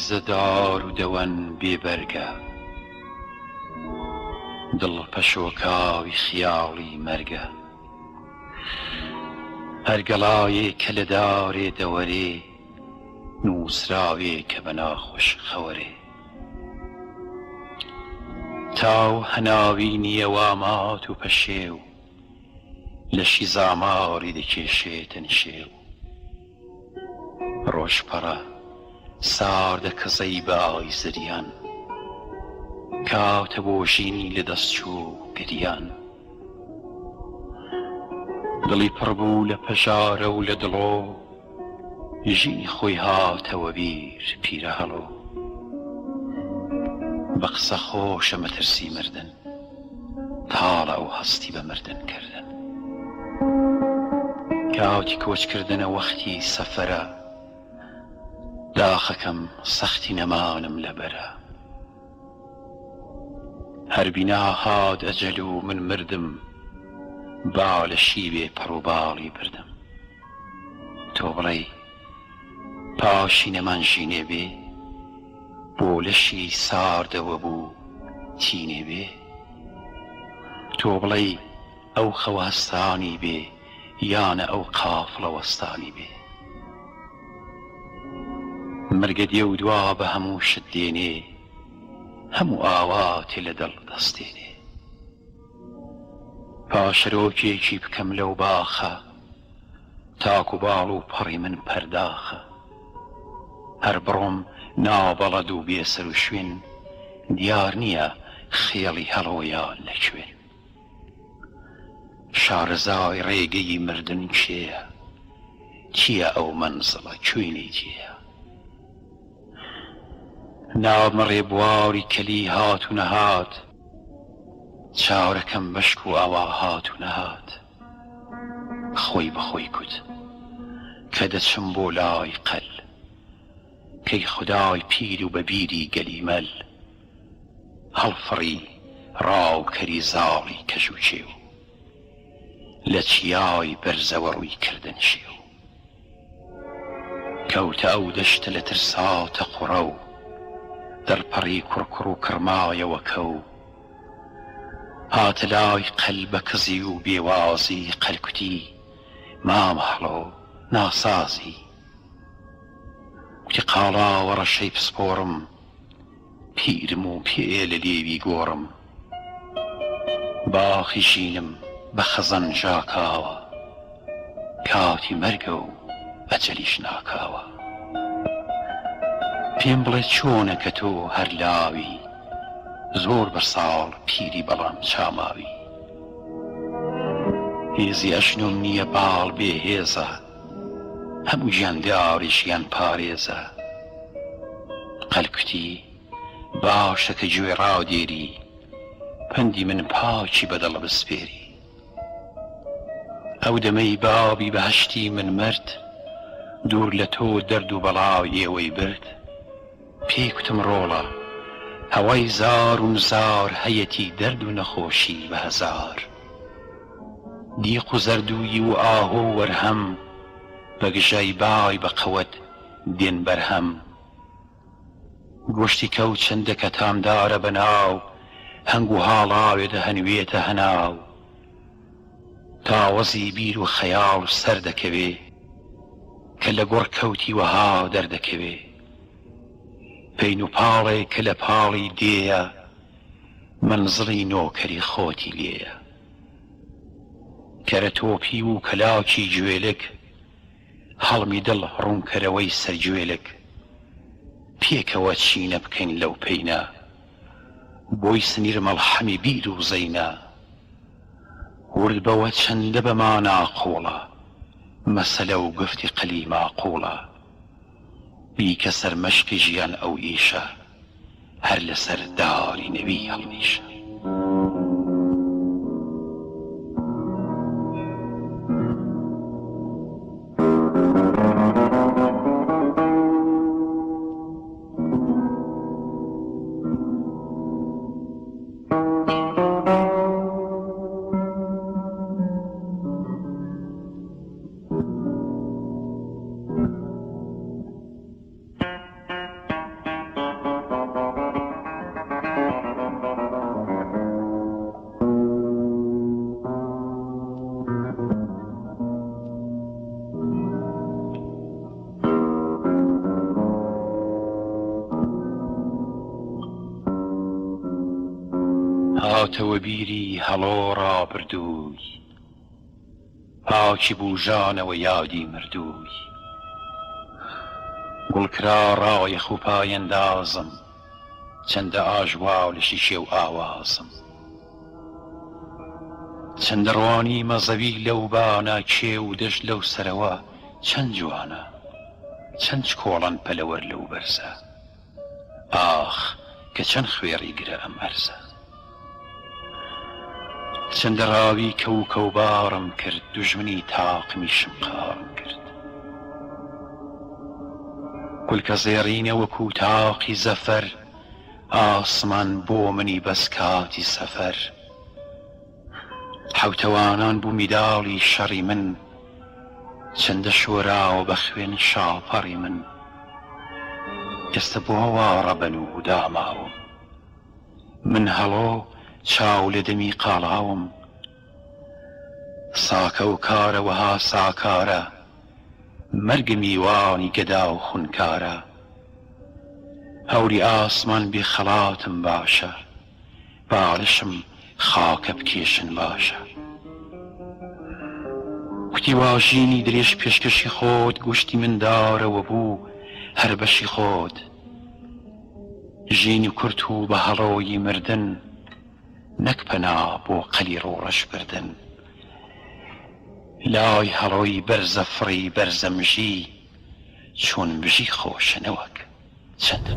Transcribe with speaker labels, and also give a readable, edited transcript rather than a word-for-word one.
Speaker 1: زەدار و دەوەن بێبەرگە دڵ پەشۆکاوی خیاڵی مەرگە هەرگەڵایێ کە لە دارێ دەوەرێ نووسراوێ کە بە ناخۆش خەوەرێ تاو هەناوی نییە وامات و پەشێو لەشی زاماری دەکێشێتە نشێو ڕۆژپەڕە ساردە کەزەی بای زریان کاتە بۆ ژینی لە دەستچوو گریان دڵی پڕبوو لە پەژارە و لە دڵۆ ژینی خۆی هاتەوە بیر پیرە هەڵۆ بە قسە خۆشە مەترسی مردن تاڵە و هەستی بە مردن کردن کاتی کۆچکردنە وەختی سەفەرە داخەکەم سەختی نەمانم لەبەرە هەر بینا هات ئەجەل و من مردم با لە شیوێ پەڕووباڵی بردم تۆ بڵێ پاشی نەمانژینێ بێ بۆ لەشی ساردەوە بوو تینێ بێ تۆ بڵێ ئەو خەوەستانی بێ یانە ئەو قافڵە وەستانی بێ مرگە دێ و دوا بە هەموو شت دێنێ هەموو ئاواتێ لە دڵ دەستێنێ پاشەرۆکێکی بکەم لەو باخە تاک و باڵ و پەڕی من پەرداخە هەر بڕۆم ناو بەڵەد و بێسەر و شوێن دیار نییە خێڵی هەڵۆیان لەکوێن شارەزای ڕێگەی مردن کێیە چییە ئەو مەنزڵە کوێنی جێیە نامەڕێ بواری کەلی هات و نەهات چاورەکەم بەشک و ئاوا هات و نەهات خۆی بەخۆی کوت کە دەچم بۆ لای قەل کەی خودای پیر و بەبیری گەلیمەل هەڵفڕی ڕاوکەری زاڵی کەژ و چێو لە چیای بەرزەوە ڕووی کردن شێو کەوتە ئەو دەشتە لە ترساتە قوڕە و دەرپەڕی کوڕکوڕ و کڕمایەوە کەو هاتە لای قەل بە کزی و بێوازی قەلکوتی مام هەڵۆ ناسازی وتی قاڵاوە ڕەشەی پسپۆڕم پیرم و پێ لە لێوی گۆڕم باخی ژینم بە خەزەن ژاکاوە کاتی مەرگە و ئەجەلیش ناکاوە پێم بڵێ چۆنە کە تۆ هەر لاوی زۆر بەرساڵ پیری بەڵام چاماوی هێزی ئەژنۆم نییە باڵ بێهێزە هەموو ژیانداریشیان پارێزە قەلکوتی باشە کە گوێ ڕاودێری پەندی من پاچی بەدڵ بسپێری ئەو دەمەی بابی بەهەشتی من مرد دوور لە تۆ دەرد و بەڵاو ئێوەی برد پێکوتم ڕۆڵە هەوای زار و نزار هەیەتی دەرد و نەخۆشی بە هەزار دیق و زەردووی و ئاهۆ و وەرهەم بە گژای بای بە قەوەت دێن بەرهەم گۆشتی کەوت چەندە کە تامدارە بەناو هەنگ و هاڵاوێتە هەنوێتە هەناو تاوەزی بیر و خەیاڵ و سەر دەکەوێ کە لە گۆڕ کەوتی وەها دەردەکەوێ پەین و پاڵێ کە لە پاڵی دێیە منزڵی نۆکەری خۆتی لێیە کەرە تۆپی و کەلاکی گوێلک هەڵمی دڵ ڕوونکەرەوەی سەرگوێلک پێکەوە چینە بکەین لەو پەینە بۆی سنیر مەڵحەمی بیر و زەینە ورد بەوە چەندە بەمانا قوڵە مەسەلە و گفتی قەلی ماقوڵە بیکە سەر مەشکی ژیان ئەو ئیشە هەر لەسەر داری نەوی هەڵمیشە هاتەوە بیری هەڵۆ ڕابردووی پاکی بوو ژانەوە یادی مردووی گوڵکرا ڕایەخ و پایەندازم چەندە ئاژوا لە شیشێ و ئاوازم چەندە ڕوانی مەزەوی لەو بانە کێ و دەشت لەو سەرەوە چەند جوانە چەند کۆڵەن پەلەوەر لەو بەرزە ئاخ کە چەند خوێڕی گرە ئەم ئەرزە چەندە ڕاوی کەوکەوبارم کرد دوژمنی تاقمی شمقارم کرد گولکە زێڕینە وەکو تاقی زەفەر ئاسمان بۆ منی بەس کاتی سەفەر حەوتەوانان بوو میداڵی شەڕی من چەندە شۆراوە بە خوێن شاپەڕی من ئێستا بۆ وا ڕەبەن و داماوم من هەڵۆ چاو لە دەمی قاڵاوم ساکە و کارە وەها ساکارە مەرگ میوانی گەدا و خونکارە هەوری ئاسمان بێ خەڵاتم باشە باڵشم خاکە بکێشن باشە کوتی واژینی درێژ پێشکەشی خۆت گوشتی مندارەوە بوو هەر بەشی خۆت ژینی کورت و بە هەڵۆی مردن نەک پەنا بۆ قەلی ڕۆڕەش بردن لای هەڵۆی بەرزە فڕی بەرزەمژی چۆن بژی خۆشنەوەک چەندە